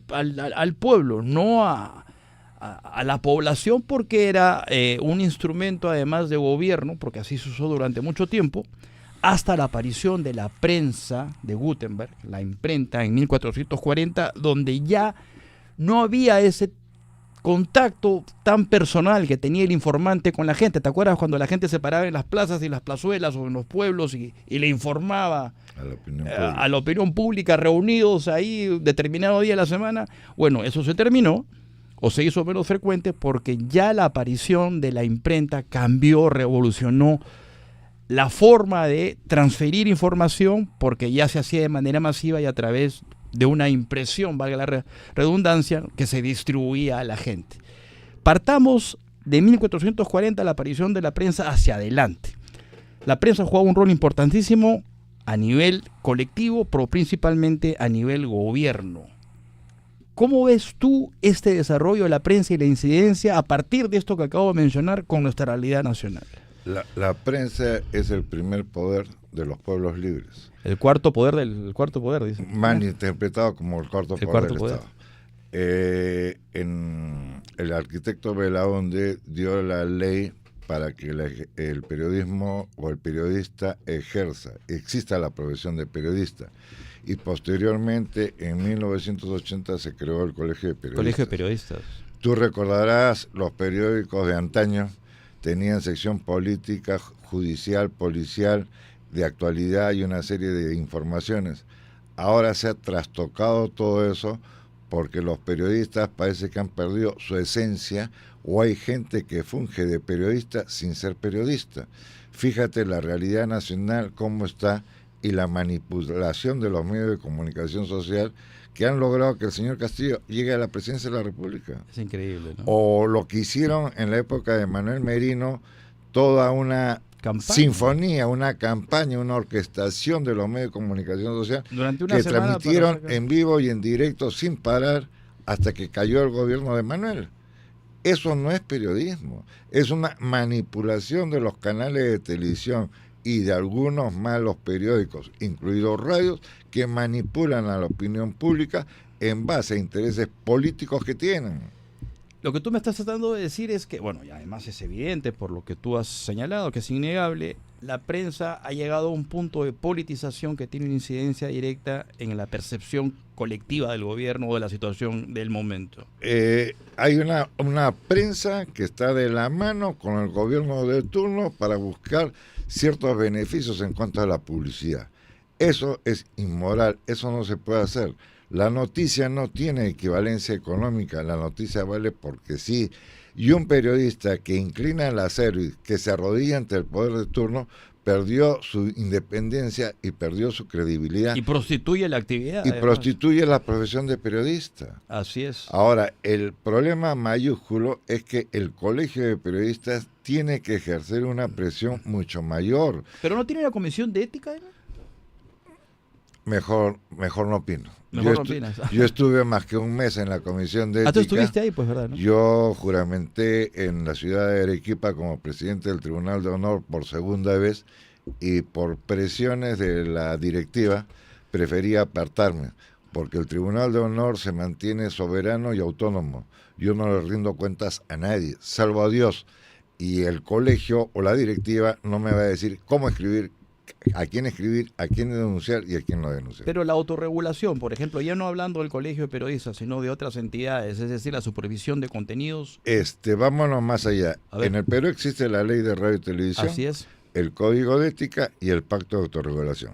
pueblo, no a la población, porque era un instrumento además de gobierno, porque así se usó durante mucho tiempo, hasta la aparición de la prensa de Gutenberg, la imprenta en 1440, donde ya no había ese contacto tan personal que tenía el informante con la gente. ¿Te acuerdas cuando la gente se paraba en las plazas y las plazuelas o en los pueblos y le informaba a la opinión pública, reunidos ahí determinado día de la semana? Bueno, eso se terminó o se hizo menos frecuente porque ya la aparición de la imprenta cambió, revolucionó la forma de transferir información, porque ya se hacía de manera masiva y a través de una impresión, valga la redundancia, que se distribuía a la gente. Partamos de 1440, la aparición de la prensa, hacia adelante. La prensa jugaba un rol importantísimo a nivel colectivo, pero principalmente a nivel gobierno. ¿Cómo ves tú este desarrollo de la prensa y la incidencia a partir de esto que acabo de mencionar con nuestra realidad nacional? La prensa es el primer poder de los pueblos libres. El cuarto poder, dice. Mal interpretado como el cuarto poder del Estado. El arquitecto Belaunde dio la ley para que el periodismo o el periodista exista la profesión de periodista. Y posteriormente, en 1980, se creó el Colegio de Periodistas. Colegio de Periodistas. Tú recordarás, los periódicos de antaño tenían sección política, judicial, policial, de actualidad y una serie de informaciones. Ahora se ha trastocado todo eso porque los periodistas parece que han perdido su esencia, o hay gente que funge de periodista sin ser periodista. Fíjate la realidad nacional cómo está y la manipulación de los medios de comunicación social que han logrado que el señor Castillo llegue a la presidencia de la República. Es increíble, ¿no? O lo que hicieron en la época de Manuel Merino, toda una sinfonía, una campaña, una orquestación de los medios de comunicación social que transmitieron en vivo y en directo sin parar hasta que cayó el gobierno de Manuel. Eso no es periodismo, es una manipulación de los canales de televisión y de algunos malos periódicos, incluidos radios, que manipulan a la opinión pública en base a intereses políticos que tienen. Lo que tú me estás tratando de decir es que, bueno, y además es evidente por lo que tú has señalado, que es innegable, la prensa ha llegado a un punto de politización que tiene una incidencia directa en la percepción colectiva del gobierno o de la situación del momento. Hay una prensa que está de la mano con el gobierno de turno para buscar ciertos beneficios en cuanto a la publicidad. Eso es inmoral, eso no se puede hacer. La noticia no tiene equivalencia económica, la noticia vale porque sí. Y un periodista que inclina el acero y que se arrodilla ante el poder de turno perdió su independencia y perdió su credibilidad. Y prostituye la actividad. Y además. prostituye la profesión de periodista. Así es. Ahora, el problema mayúsculo es que el Colegio de Periodistas tiene que ejercer una presión mucho mayor. ¿Pero no tiene una comisión de ética, además? Mejor no opino. Mejor no opinas. Yo estuve más que un mes en la comisión de ética. Tú estuviste ahí, pues, ¿verdad? ¿No? Yo juramenté en la ciudad de Arequipa como presidente del Tribunal de Honor por segunda vez y por presiones de la directiva preferí apartarme porque el Tribunal de Honor se mantiene soberano y autónomo. Yo no le rindo cuentas a nadie, salvo a Dios. Y el colegio o la directiva no me va a decir cómo escribir, a quién denunciar y a quién no denunciar. Pero la autorregulación, por ejemplo, ya no hablando del Colegio de Periodistas, sino de otras entidades, es decir, la supervisión de contenidos. Vámonos más allá. En el Perú existe la Ley de Radio y Televisión, así es, el Código de Ética y el Pacto de Autorregulación.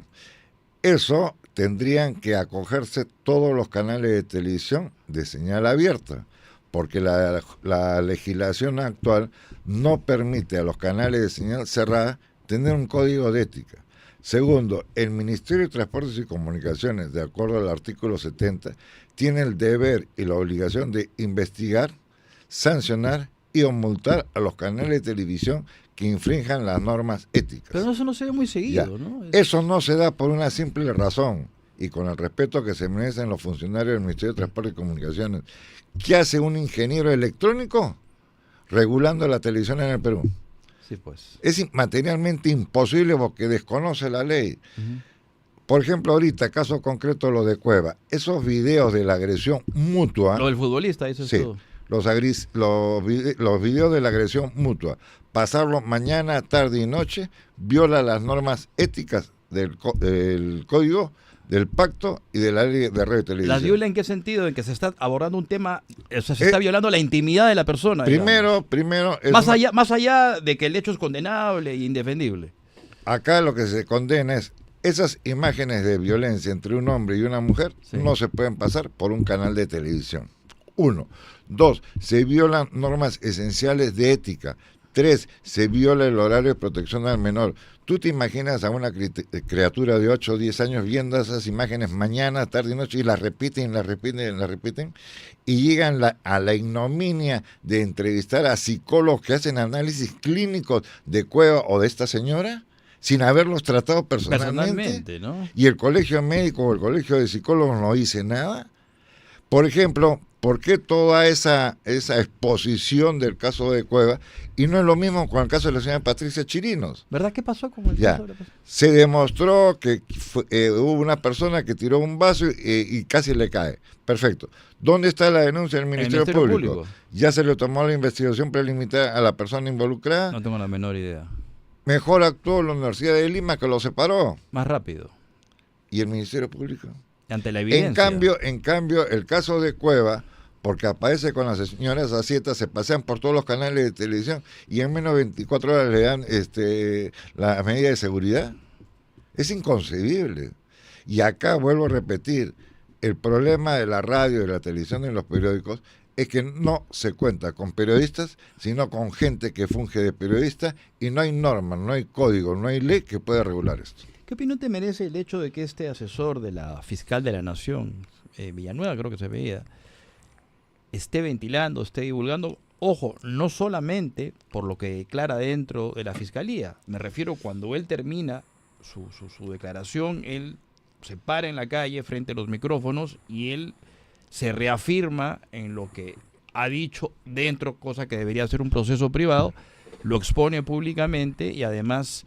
Eso tendrían que acogerse todos los canales de televisión de señal abierta, porque la legislación actual no permite a los canales de señal cerrada tener un código de ética. Segundo, el Ministerio de Transportes y Comunicaciones, de acuerdo al artículo 70, tiene el deber y la obligación de investigar, sancionar y o multar a los canales de televisión que infrinjan las normas éticas. Pero eso no se ve muy seguido, ¿no? Eso no se da por una simple razón, y con el respeto que se merecen los funcionarios del Ministerio de Transportes y Comunicaciones. ¿Qué hace un ingeniero electrónico regulando la televisión en el Perú? Sí, pues. Es materialmente imposible porque desconoce la ley. Por ejemplo, ahorita, caso concreto, lo de Cueva, esos videos de la agresión mutua... Lo del futbolista, eso es sí, todo. Los videos de la agresión mutua, pasarlo mañana, tarde y noche, viola las normas éticas del código, del pacto y de la ley de radio y televisión. ¿Las viola en qué sentido? En que se está abordando un tema, o sea, se está violando la intimidad de la persona. Primero... Más allá de que el hecho es condenable e indefendible. Acá lo que se condena es esas imágenes de violencia entre un hombre y una mujer, sí, no se pueden pasar por un canal de televisión. 1. 2. Se violan normas esenciales de ética. 3. Se viola el horario de protección al menor. ¿Tú te imaginas a una criatura de 8 o 10 años viendo esas imágenes mañana, tarde y noche y las repiten, y llegan a la ignominia de entrevistar a psicólogos que hacen análisis clínicos de Cueva o de esta señora sin haberlos tratado personalmente, ¿no? Y el colegio médico o el colegio de psicólogos no dice nada? Por ejemplo, ¿por qué toda esa exposición del caso de Cueva? Y no es lo mismo con el caso de la señora Patricia Chirinos. ¿Verdad? ¿Qué pasó con el caso de la persona? Se demostró que hubo una persona que tiró un vaso y casi le cae. Perfecto. ¿Dónde está la denuncia del Ministerio Público? ¿Ya se le tomó la investigación preliminar a la persona involucrada? No tengo la menor idea. Mejor actuó la Universidad de Lima, que lo separó. Más rápido. ¿Y el Ministerio Público? Ante la evidencia. En cambio, el caso de Cueva, porque aparece con las señoras asietas, se pasean por todos los canales de televisión y en menos de 24 horas le dan la medida de seguridad. Es inconcebible. Y acá vuelvo a repetir, el problema de la radio, de la televisión y de los periódicos es que no se cuenta con periodistas, sino con gente que funge de periodista y no hay norma, no hay código, no hay ley que pueda regular esto. ¿Qué opinión te merece el hecho de que este asesor de la fiscal de la Nación, Villanueva creo que se veía, esté ventilando, esté divulgando, ojo, no solamente por lo que declara dentro de la fiscalía, me refiero cuando él termina su declaración, él se para en la calle frente a los micrófonos y él se reafirma en lo que ha dicho dentro, cosa que debería ser un proceso privado, lo expone públicamente y además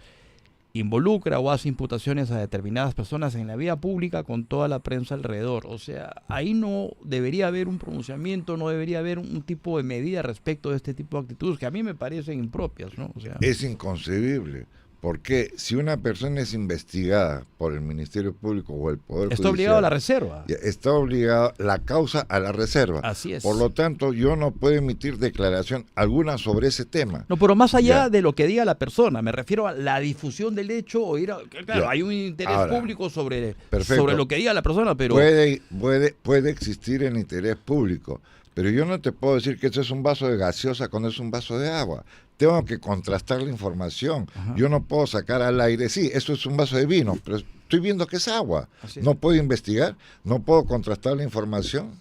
involucra o hace imputaciones a determinadas personas en la vía pública con toda la prensa alrededor. O sea, ahí no debería haber un pronunciamiento, no debería haber un tipo de medida respecto de este tipo de actitudes que a mí me parecen impropias, ¿no? O sea, es inconcebible, Porque si una persona es investigada por el Ministerio Público o el Poder Judicial... Está obligado a la reserva. Está obligado la causa a la reserva. Así es. Por lo tanto, yo no puedo emitir declaración alguna sobre ese tema. No, pero más allá Ya. de lo que diga la persona, me refiero a la difusión del hecho o ir a... Claro, Ya. hay un interés Ahora, público sobre perfecto. lo que diga la persona, pero... Puede existir el interés público, pero yo no te puedo decir que eso es un vaso de gaseosa cuando es un vaso de agua. Tengo que contrastar la información. Ajá. Yo no puedo sacar al aire, sí, eso es un vaso de vino, pero estoy viendo que es agua. Así es. No puedo investigar, no puedo contrastar la información.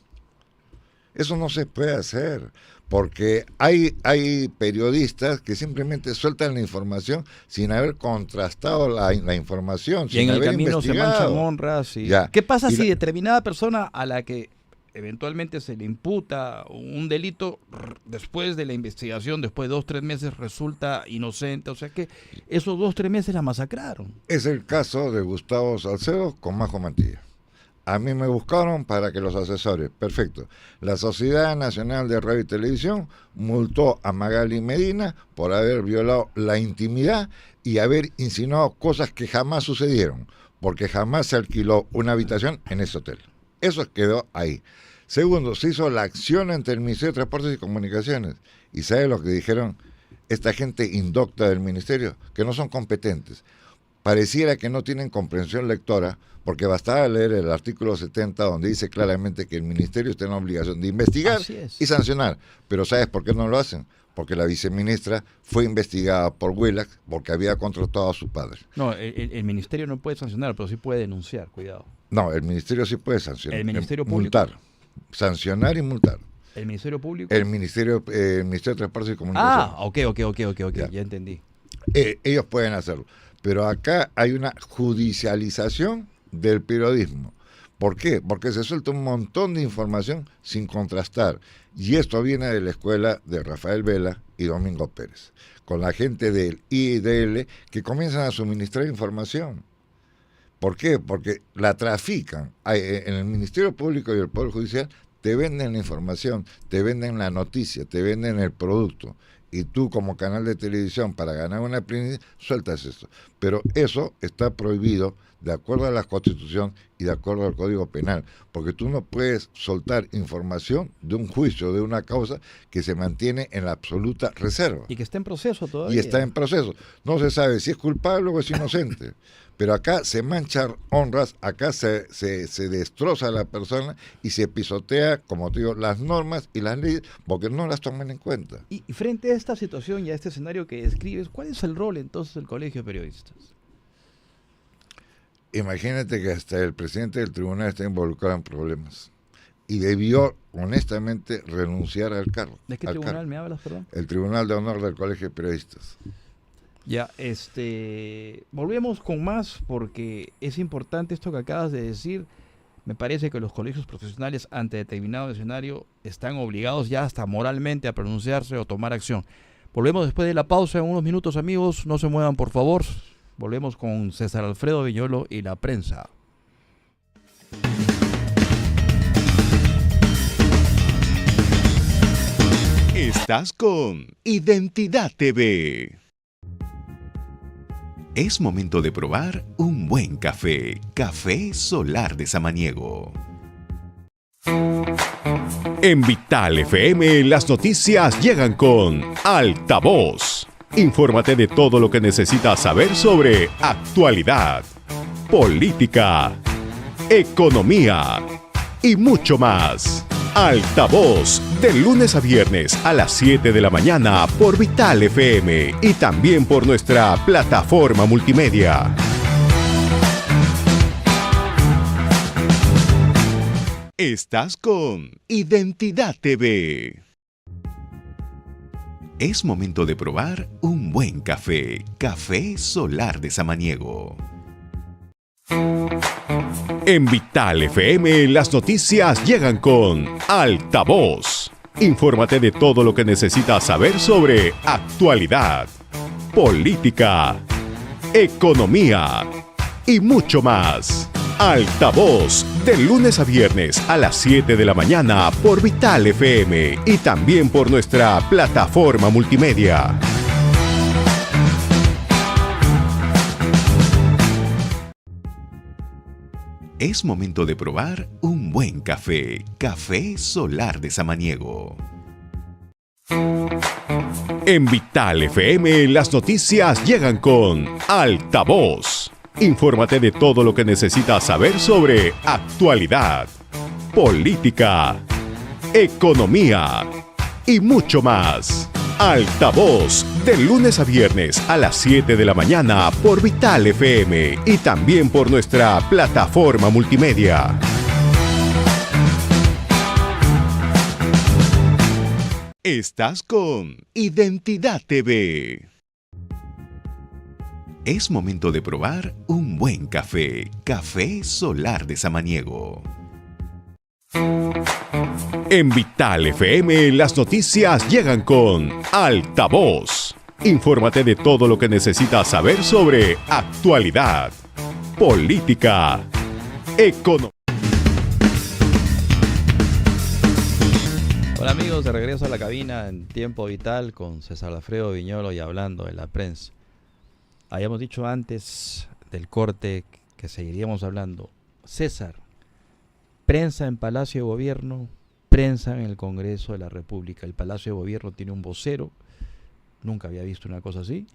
Eso no se puede hacer, porque hay periodistas que simplemente sueltan la información sin haber contrastado la información, Y sin en el haber camino se investigado. manchan honras. Y... Ya. ¿Qué pasa Y si la- determinada persona a la que eventualmente se le imputa un delito, después de la investigación, después de 2-3 meses, resulta inocente? O sea que esos 2-3 meses la masacraron. Es el caso de Gustavo Salcedo con Majo Mantilla. A mí me buscaron para que los asesore. Perfecto. La Sociedad Nacional de Radio y Televisión multó a Magali Medina por haber violado la intimidad y haber insinuado cosas que jamás sucedieron, porque jamás se alquiló una habitación en ese hotel. Eso quedó ahí. Segundo, se hizo la acción entre el Ministerio de Transportes y Comunicaciones. ¿Y sabe lo que dijeron esta gente indocta del Ministerio? Que no son competentes. Pareciera que no tienen comprensión lectora, porque bastaba leer el artículo 70 donde dice claramente que el Ministerio está en la obligación de investigar Así es. y sancionar. Pero ¿sabes por qué no lo hacen? Porque la viceministra fue investigada por Willax porque había contratado a su padre. No, el ministerio no puede sancionar, pero sí puede denunciar, cuidado. No, el Ministerio sí puede sancionar. ¿El Ministerio Público? Multar. Sancionar y multar. ¿El Ministerio Público? El Ministerio de Transportes y Comunicaciones. Ah, ok, ya entendí. Ellos pueden hacerlo. Pero acá hay una judicialización del periodismo. ¿Por qué? Porque se suelta un montón de información sin contrastar. Y esto viene de la escuela de Rafael Vela y Domingo Pérez, con la gente del IDL que comienzan a suministrar información. ¿Por qué? Porque la trafican. En el Ministerio Público y el Poder Judicial te venden la información, te venden la noticia, te venden el producto. Y tú como canal de televisión para ganar una plenitud sueltas esto. Pero eso está prohibido de acuerdo a la Constitución y de acuerdo al Código Penal, porque tú no puedes soltar información de un juicio, de una causa que se mantiene en la absoluta reserva. Y que está en proceso todavía. Y está en proceso. No se sabe si es culpable o es inocente. Pero acá se manchan honras, acá se destroza a la persona y se pisotea, como te digo, las normas y las leyes porque no las toman en cuenta. Y frente a esta situación y a este escenario que describes, ¿cuál es el rol entonces del Colegio de Periodistas? Imagínate que hasta el presidente del tribunal está involucrado en problemas y debió honestamente renunciar al cargo. ¿De qué tribunal me hablas, perdón? El Tribunal de Honor del Colegio de Periodistas. Ya, volvemos con más porque es importante esto que acabas de decir. Me parece que los colegios profesionales ante determinado escenario están obligados ya hasta moralmente a pronunciarse o tomar acción. Volvemos después de la pausa en unos minutos, amigos. No se muevan, por favor. Volvemos con César Alfredo Viñolo y la prensa. Estás con Identidad TV. Es momento de probar un buen café. Café Solar de Samaniego. En Vital FM las noticias llegan con Altavoz. Infórmate de todo lo que necesitas saber sobre actualidad, política, economía y mucho más. Altavoz, de lunes a viernes a las 7 de la mañana por Vital FM y también por nuestra plataforma multimedia. Estás con Identidad TV. Es momento de probar un buen café. Café Solar de Samaniego. En Vital FM las noticias llegan con Altavoz. Infórmate de todo lo que necesitas saber sobre actualidad, política, economía y mucho más. Altavoz, de lunes a viernes a las 7 de la mañana por Vital FM y también por nuestra plataforma multimedia. Es momento de probar un buen café. Café Solar de Samaniego. En Vital FM las noticias llegan con Altavoz. Infórmate de todo lo que necesitas saber sobre actualidad, política, economía y mucho más. Altavoz, de lunes a viernes a las 7 de la mañana por Vital FM y también por nuestra plataforma multimedia. Estás con Identidad TV. Es momento de probar un buen café. Café Solar de Samaniego. En Vital FM las noticias llegan con Altavoz. Infórmate de todo lo que necesitas saber sobre actualidad, política, economía. Hola amigos, de regreso a la cabina en Tiempo Vital con César Alfredo Viñolo y hablando de la prensa. Habíamos dicho antes del corte que seguiríamos hablando. César, prensa en Palacio de Gobierno, prensa en el Congreso de la República. El Palacio de Gobierno tiene un vocero, nunca había visto una cosa así,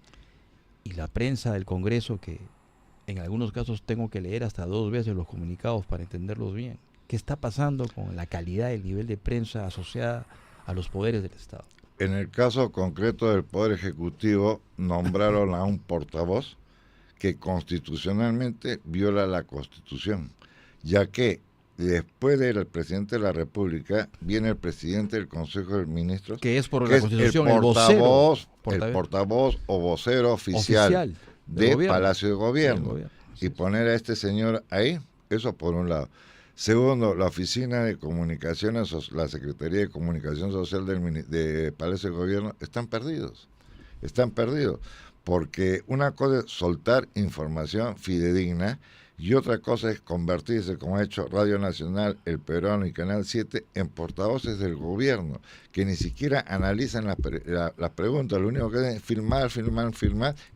y la prensa del Congreso, que en algunos casos tengo que leer hasta 2 veces los comunicados para entenderlos bien. ¿Qué está pasando con la calidad, el nivel de prensa asociada a los poderes del Estado? En el caso concreto del Poder Ejecutivo, nombraron a un portavoz que constitucionalmente viola la Constitución, ya que después del presidente de la República viene el presidente del Consejo de Ministros, Que es por que la es Constitución, el portavoz o vocero oficial de gobierno, Palacio de Gobierno. del gobierno. Y poner a este señor ahí, eso por un lado. Segundo, la Oficina de Comunicaciones, la Secretaría de Comunicación Social de Palacio de Gobierno, están perdidos, porque una cosa es soltar información fidedigna y otra cosa es convertirse, como ha hecho Radio Nacional, El Peruano y Canal 7, en portavoces del gobierno, que ni siquiera analizan las preguntas, lo único que hacen es filmar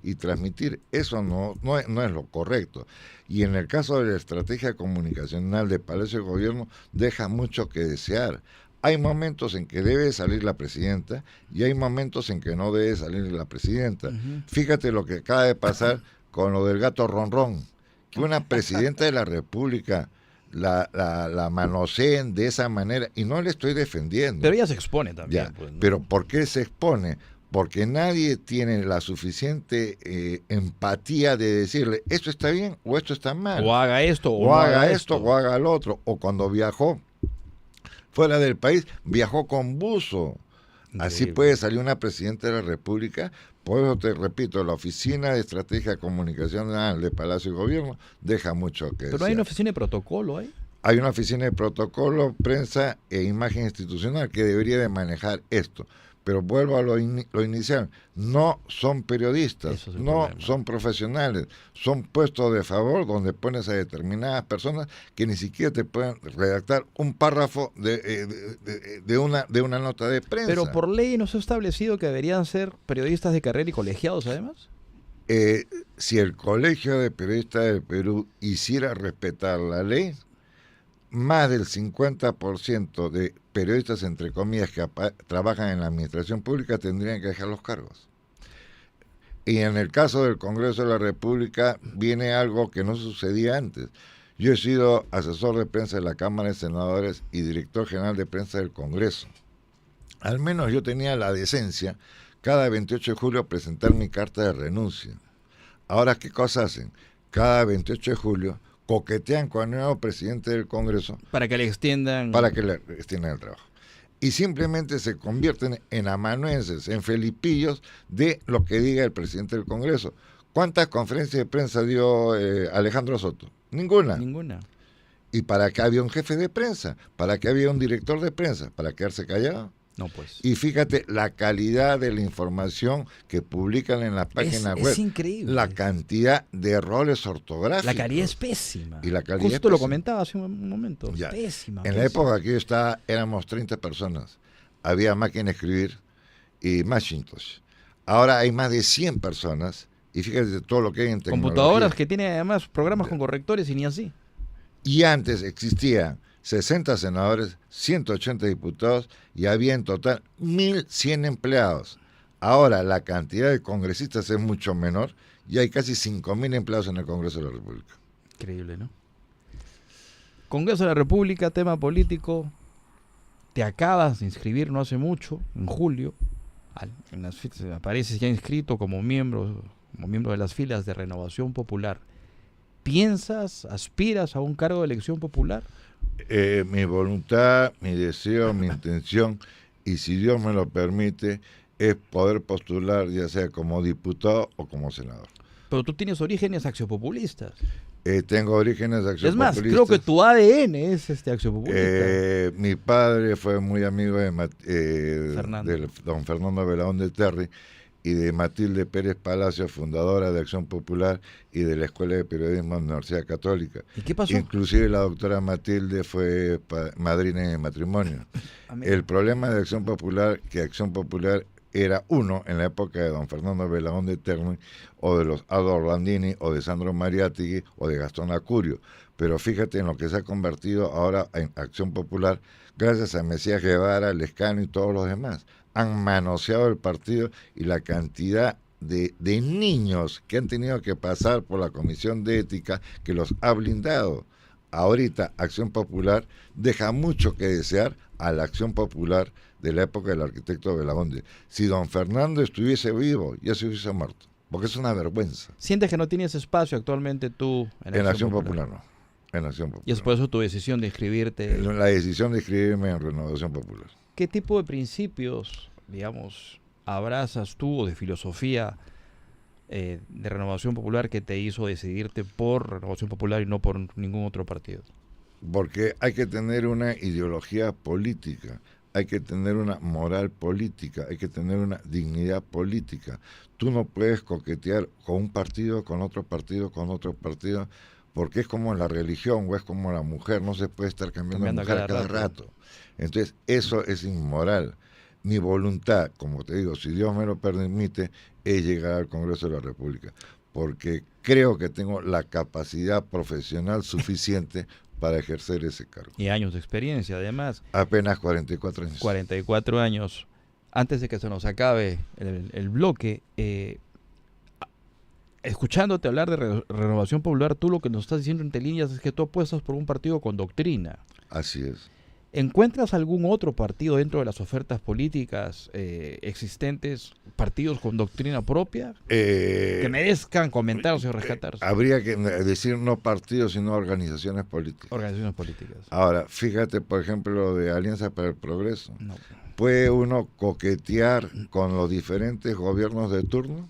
y transmitir. Eso no es lo correcto. Y en el caso de la estrategia comunicacional de Palacio de Gobierno, deja mucho que desear. Hay momentos en que debe salir la presidenta y hay momentos en que no debe salir la presidenta. Fíjate lo que acaba de pasar con lo del gato ronrón, que una presidenta de la República la manoseen de esa manera, y no le estoy defendiendo. Pero ella se expone también. Ya, Pues, ¿no? pero ¿por qué se expone? Porque nadie tiene la suficiente empatía de decirle esto está bien o esto está mal. O haga esto o no haga esto o haga lo otro. O cuando viajó fuera del país, viajó con buzo. Así puede salir una presidenta de la República. Por eso te repito, la Oficina de Estrategia Comunicacional de Palacio de Gobierno deja mucho que Pero desear. hay una oficina de protocolo ahí. Hay una oficina de protocolo, prensa e imagen institucional que debería de manejar esto. Pero vuelvo a lo inicial, no son periodistas, no problema. son profesionales, son puestos de favor donde pones a determinadas personas que ni siquiera te pueden redactar un párrafo de una nota de prensa. Pero por ley no se ha establecido que deberían ser periodistas de carrera y colegiados además. Si el Colegio de Periodistas del Perú hiciera respetar la ley, más del 50% de periodistas, entre comillas, que trabajan en la administración pública tendrían que dejar los cargos. Y en el caso del Congreso de la República viene algo que no sucedía antes. Yo he sido asesor de prensa de la Cámara de Senadores y director general de prensa del Congreso. Al menos yo tenía la decencia, cada 28 de julio, presentar mi carta de renuncia. Ahora, ¿qué cosa hacen? Cada 28 de julio coquetean con el nuevo presidente del Congreso Para que le extiendan... el trabajo. Y simplemente se convierten en amanuenses, en felipillos de lo que diga el presidente del Congreso. ¿Cuántas conferencias de prensa dio Alejandro Soto? Ninguna. ¿Y para qué había un jefe de prensa? ¿Para qué había un director de prensa? ¿Para quedarse callado? No, pues. Y fíjate la calidad de la información que publican en la página web. Es increíble. La cantidad de errores ortográficos. La calidad es pésima. Y la calidad Justo es lo pésima. comentaba hace un momento. Ya. Pésima. En la época que yo estaba, éramos 30 personas. Había máquina de escribir y Macintosh. Ahora hay más de 100 personas. Y fíjate todo lo que hay en tecnología. Computadoras que tienen además programas con correctores y ni así. Y antes existían 60 senadores, 180 diputados y había en total 1.100 empleados. Ahora la cantidad de congresistas es mucho menor y hay casi 5.000 empleados en el Congreso de la República. Increíble, ¿no? Congreso de la República, tema político. Te acabas de inscribir no hace mucho, en julio. Apareces ya inscrito como miembro de las filas de Renovación Popular. ¿Piensas, aspiras a un cargo de elección popular? Mi voluntad, mi deseo, mi intención, y si Dios me lo permite, es poder postular ya sea como diputado o como senador. Pero tú tienes orígenes axiopopulistas. Tengo orígenes axiopopulistas. Es más, creo que tu ADN es axiopopulista. Mi padre fue muy amigo de don Fernando Belaúnde de Terry y de Matilde Pérez Palacio, fundadora de Acción Popular y de la Escuela de Periodismo de la Universidad Católica. ¿Y qué pasó? Inclusive la doctora Matilde fue madrina de matrimonio. El problema de Acción Popular, que Acción Popular era uno en la época de don Fernando Belaúnde Terry, o de los Aldo Orlandini, o de Sandro Mariátegui, o de Gastón Acurio. Pero fíjate en lo que se ha convertido ahora en Acción Popular, gracias a Mesías Guevara, Lescano y todos los demás. Han manoseado el partido y la cantidad de niños que han tenido que pasar por la Comisión de Ética que los ha blindado. Ahorita Acción Popular deja mucho que desear a la Acción Popular de la época del arquitecto Belaúnde. Si don Fernando estuviese vivo, ya se hubiese muerto, porque es una vergüenza. ¿Sientes que no tienes espacio actualmente tú en Acción Popular? No, en Acción Popular. Y es por eso tu decisión de inscribirte. La decisión de inscribirme en Renovación Popular. ¿Qué tipo de principios, digamos, abrazas tú o de filosofía de Renovación Popular que te hizo decidirte por Renovación Popular y no por ningún otro partido? Porque hay que tener una ideología política, hay que tener una moral política, hay que tener una dignidad política. Tú no puedes coquetear con un partido, con otro partido, porque es como en la religión o es como la mujer, no se puede estar cambiando de mujer cada rato. Entonces, eso es inmoral. Mi voluntad, como te digo, si Dios me lo permite, es llegar al Congreso de la República, porque creo que tengo la capacidad profesional suficiente para ejercer ese cargo. Y años de experiencia, además. Apenas 44 años. 44 años. Antes de que se nos acabe el bloque, escuchándote hablar de Renovación Popular, tú lo que nos estás diciendo entre líneas es que tú apuestas por un partido con doctrina. Así es. ¿Encuentras algún otro partido dentro de las ofertas políticas existentes, partidos con doctrina propia, que merezcan comentarse o rescatarse? Habría que decir no partidos, sino organizaciones políticas. Organizaciones políticas. Ahora, fíjate, por ejemplo, lo de Alianza para el Progreso. No. ¿Puede uno coquetear con los diferentes gobiernos de turno?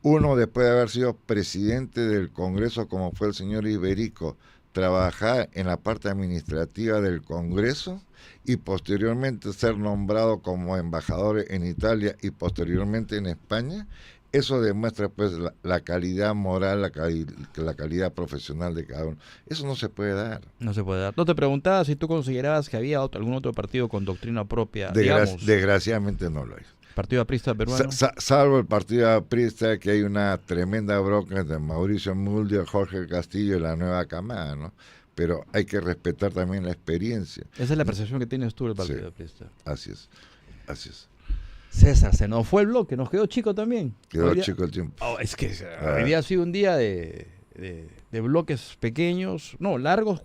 Uno, después de haber sido presidente del Congreso, como fue el señor Iberico, trabajar en la parte administrativa del Congreso y posteriormente ser nombrado como embajador en Italia y posteriormente en España. Eso demuestra pues la calidad moral, la calidad profesional de cada uno. Eso no se puede dar. No se puede dar. No te preguntaba si tú considerabas que había algún otro partido con doctrina propia. Desgraciadamente no lo hay. ¿Partido Aprista peruano? Salvo el Partido Aprista, que hay una tremenda bronca entre Mauricio Mulder, Jorge Castillo y la nueva camada, ¿no? Pero hay que respetar también la experiencia. Esa es la percepción que tienes tú del Partido Aprista. Así es, así es. César, se nos fue el bloque, nos quedó chico también. Quedó chico el tiempo. Es que hoy día ha sido un día de bloques pequeños, no, largos,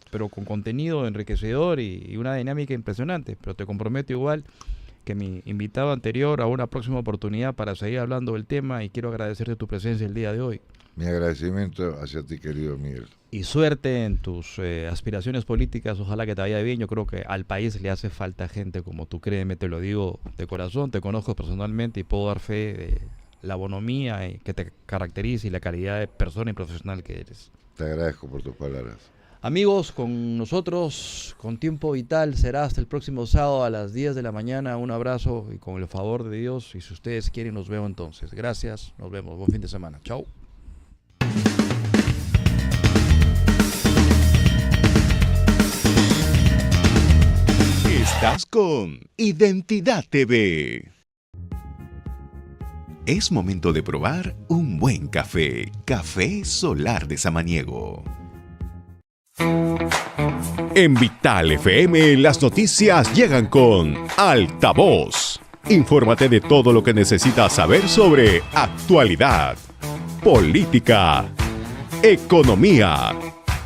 pero con contenido enriquecedor y una dinámica impresionante. Pero te comprometo igual que mi invitado anterior a una próxima oportunidad para seguir hablando del tema, y quiero agradecerte tu presencia el día de hoy. Mi agradecimiento hacia ti, querido Miguel. Y suerte en tus aspiraciones políticas, ojalá que te vaya bien. Yo creo que al país le hace falta gente como tú, créeme, te lo digo de corazón, te conozco personalmente y puedo dar fe de la bonomía que te caracteriza y la calidad de persona y profesional que eres. Te agradezco por tus palabras. Amigos, con nosotros, con Tiempo Vital, será hasta el próximo sábado a las 10 de la mañana. Un abrazo y con el favor de Dios, y si ustedes quieren, nos veo entonces. Gracias, nos vemos. Buen fin de semana. Chao. Estás con Identidad TV. Es momento de probar un buen café. Café Solar de Samaniego. En Vital FM las noticias llegan con Altavoz. Infórmate de todo lo que necesitas saber sobre actualidad, política, economía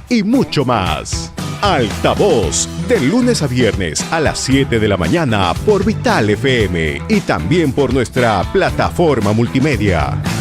y mucho más. Altavoz, de lunes a viernes a las 7 de la mañana por Vital FM y también por nuestra plataforma multimedia.